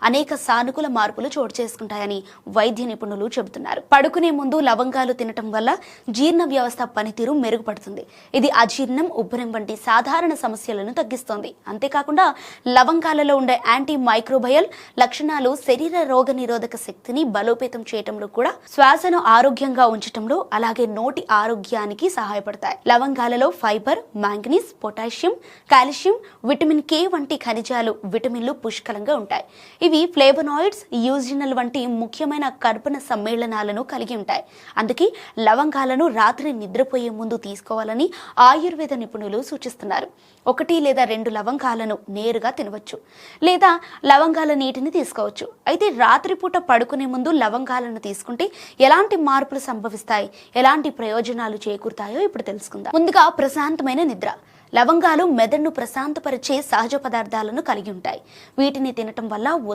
అనేక సానుకూల మార్పులు చోటు చేసుకుంటాయని వైద్య నిపుణులు చెబుతున్నారు. పడుకునే ముందు లవంగాలు తినటం వల్ల జీర్ణ వ్యవస్థ పనితీరు మెరుగుపడుతుంది. ఇది అజీర్ణం, ఉబ్బరం వంటి సాధారణ సమస్యలను తగ్గిస్తుంది. అంతేకాకుండా లవంగాలలో ఉండే యాంటీ మైక్రోబయల్ లక్షణాలు శరీర రోగ నిరోధక శక్తిని బలోపేతం చేయటంలో కూడా, శ్వాసను ఆరోగ్యంగా ఉంచటంలో, అలాగే నోటి ఆరోగ్యానికి సహాయపడతాయి. లవంగాలలో fibre, manganese, potassium, calcium, vitamin K వంటి ఖనిజాలు, విటమిన్లు పుష్కలంగా ఉంటాయి. ఇవి ఫ్లేవనాయిడ్స్, యూజినల్ వంటి ముఖ్యమైన కర్బన సమ్మేళనాలను కలిగి ఉంటాయి. అందుకే లవంగాలను రాత్రి నిద్రపోయే ముందు తీసుకోవాలని ఆయుర్వేద నిపుణులు సూచిస్తున్నారు. 1 లేదా 2 లవంగాలను నేరుగా తినవచ్చు, లేదా లవంగాల నీటిని తీసుకోవచ్చు. అయితే రాత్రిపూట పడుకునే ముందు లవంగాలను తీసుకుంటే ఎలాంటి మార్పులు సంభవిస్తాయి, ఎలాంటి ప్రయోజనాలు చేకూరుతాయో ఇప్పుడు తెలుసుకుందాం. ముందుగా ప్రశాంతమైన నిద్ర. లవంగాలు మెదడును ప్రశాంతపరిచే సహజ పదార్థాలను కలిగి ఉంటాయి. వీటిని తినటం వల్ల